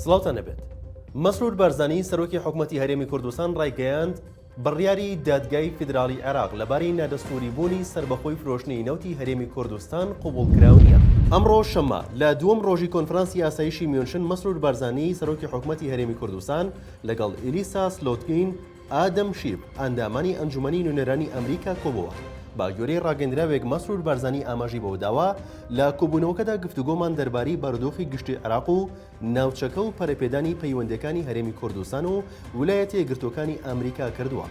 سڵاوتان نەبێت. مەسرور بارزانی سەرۆکی حکوومەتی هەرێمی کوردستان ڕایگەیاند بڕیاری دادگای فیدرالی عێراق لەبارەی نادەستوریبوونی سربەخۆی فرۆشتنی نەوتی هەرێمی کوردستان قبوڵکراو نییە. ئەمڕۆ شەممە لە دووەم ڕۆژی کۆنفرانسی یاساییشی میۆنشن مەسرور بارزانی سەرۆکی حکوومەتی هەرێمی کوردستان لەگەڵ ئیلیسا سلۆتکین ئادەم شیب ئەندامانی ئەنجومەنی نوێنەرانی ئەمریکا کۆبووە. با گوێرەی ڕاگەندراوێک مەسرور بارزانی ئاماژی بەوە داوە لە کۆبوونەوەکەدا گفتوگۆمان دەربارەی بارودۆخی گشتی عێراق و ناوچەکە و پەرەپێدانی پەیوەندەکانی هەرێمی کوردستان و ویلایەتە یەکگرتووەکانی ئەمریکا کردووە.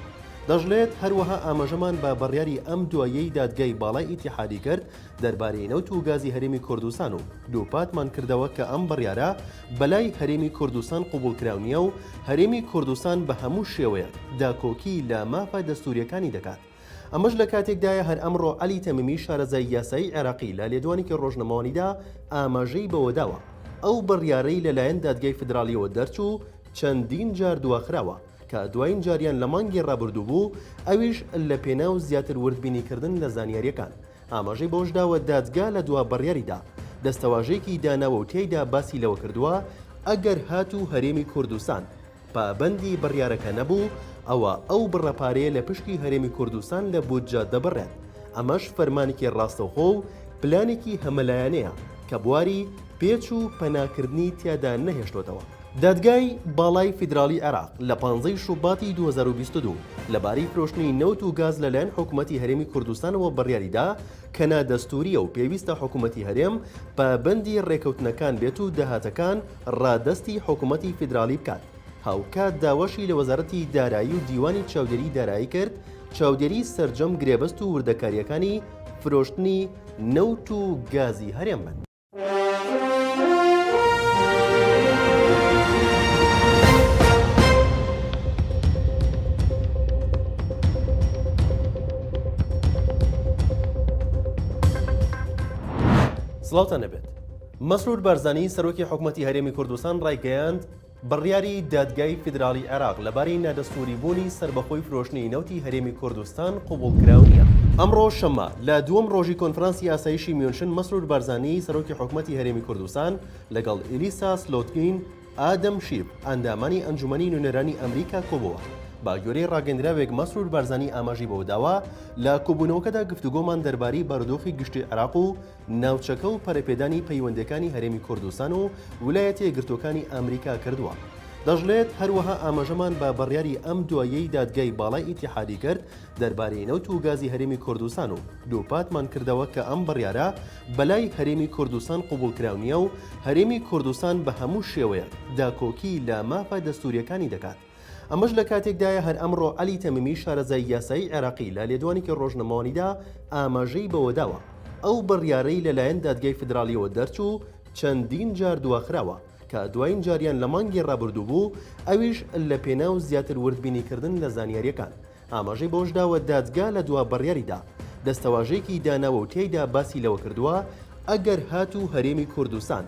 دەژڵێت هەروەها ئاماژەمان بە بڕیاری ئەم دوایەی دادگای باڵای ئیتیحادی کرد دەربارەی نەوت و گازی هەرێمی کوردستان و دووپاتمان کردەوە کە ئەم بڕیارە بەلای هەرێمی کوردستان قبوڵکراو نییە و هەرێمی کوردستان بە هەموو شێوەیەک داکۆکی لە مافە دەستوریەکانی دەکات. ئەمەش لە کاتێکدایە هەر ئەمڕۆ عەلی تەمیمی شارەزای یاسایی عێراقی لە لێدوانێکی ڕۆژنەمەوانیدا ئاماژەی بەوە داوە ئەو بڕیارەی لەلایەن دادگای فیدرالیەوە دەرچوو چەندین جار دواخراوە کە دوایین جاریان لە مانگی ڕابردوو بوو ئەویش لە پێناو زیاتر وردبینیکردن لە زانیاریەکان. ئاماژەی بەوەش داوە دادگا لە دوا بڕیاریدا دەستەواژەیەکی داناوە و تێیدا باسی لەوە کردووە ئەگەر هاتوو هەرێمی کوردستان پابەندی بڕیارەکە نەبوو ئەوە ئەو بڕەپارەیە لە پشتی هەرێمی کوردستان لە بودجە دەبڕێت. ئەمەش فەرمانێکی ڕاستەوخۆ و پلانێکی هەمەلایەنەیە کە بواری پێچ و پەناکردنی تیادا نەهێشتوتەوە. دادگای باڵای فیدرالی عێراق لە 15 شوباتی 2022 لەبارەی فرۆشتنی نەوت و گاز لەلایەن حکوومەتی هەرێمی کوردستانەوە بڕیاریدا کە نادەستوریە و پێویستە حکوومەتی هەرێم پابەندی ڕێکەوتنەکان بێت و داهاتەکان ڕادەستی حکوومەتی فیدرالی بکات. هاوکات داوەشی لە وەزارەتی دارایی و دیوانی چاودێری دارایی کرد چاودێری سەرجەم گرێبەست و وردەکاریەکانی فرۆشتنی نەوت و گازی هەرێم بن. سڵاوتان نەبێت. مەسرور بارزانی سەرۆکی حکوومەتی هەرێمی کوردستان ڕایگەیاند بڕیاری دادگای فیدرالی عێراق لەبارەی نادەستوریبوونی سربەخۆی فرۆشتنی نەوتی هەرێمی کوردستان قبوڵکراو نییە. ئەمڕۆ شەممە لە دووەم ڕۆژی کۆنفرانسی یاساییشی میۆنشن مەسرور بارزانی سەرۆکی حکوومەتی هەرێمی کوردستان لەگەڵ ئیلیسا سلۆتکین ئادەم شیب ئەندامانی ئەنجومەنی نوێنەرانی ئەمریکا کۆبووە. با گوێرەی ڕاگەندراوێک مەسرور بارزانی ئاماژی بەوە داوە لە کۆبوونەوەکەدا گفتوگۆمان دەربارەی بارودۆخی گشتی عێراق و ناوچەکە و پەرەپێدانی پەیوەندەکانی هەرێمی کوردستان و ویلایەتە یەکگرتووەکانی ئەمریکا کردووە. دەژڵێت هەروەها ئاماژەمان بە بڕیاری ئەم دوایەی دادگای باڵای ئیتیحادی کرد دەربارەی نەوت و گازی هەرێمی کوردستان و دووپاتمان کردەوە کە ئەم بڕیارە بەلای هەرێمی کوردستان قبوڵکراو نییە و هەرێمی کوردستان بە هەموو شێوەیەک داکۆکی لە مافە دەستوریەکانی دەکات. ئەمەش لە کاتێکدایە هەر ئەمڕۆ عەلی تەمیمی شارەزای یاسایی عێراقی لە لێدوانێکی ڕۆژنەمەوانیدا ئاماژەی بەوە داوە ئەو بڕیارەی لەلایەن دادگای فیدرالیەوە دەرچوو چەندین جار دواخراوە کە دوایین جاریان لە مانگی ڕابردوو بوو ئەویش لە پێناو زیاتر وردبینیکردن لە زانیاریەکان. ئاماژەی بەوەش داوە دادگا لە دوا بڕیاریدا دەستەواژەیەکی داناوە و تێیدا باسی لەوە کردووە ئەگەر هاتوو هەرێمی کوردستان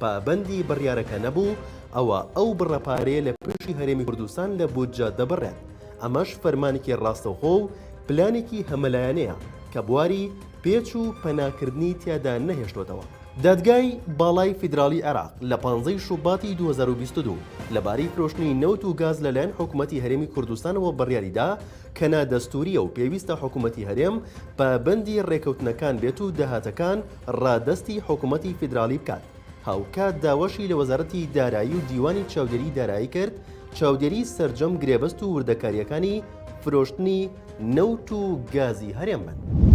پابەندی بڕیارەکە نەبوو ئەوە ئەو بڕەپارەیە لە پشتی هەرێمی کوردستان لە بودجە دەبڕێت. ئەمەش فەرمانێکی ڕاستەوخۆ و پلانێکی هەمەلایەنەیە کە بواری پێچ و پەناکردنی تیادا نەهێشتوتەوە. دادگای باڵای فیدرالی عێراق لە 15 شوباتی 2022 لەبارەی فرۆشتنی نەوت و گاز لەلایەن حکوومەتی هەرێمی کوردستانەوە بڕیاریدا کە نادەستوریە و پێویستە حکوومەتی هەرێم پابەندی ڕێکەوتنەکان بێت و داهاتەکان ڕادەستی حکوومەتی فیدرالی بکات. هاوکات داوەشی لە وەزارەتی دارایی و دیوانی چاودێری دارایی کرد چاودێری سەرجەم گرێبەست و وردەکاریەکانی فرۆشتنی نەوت و گازی هەرێم بن.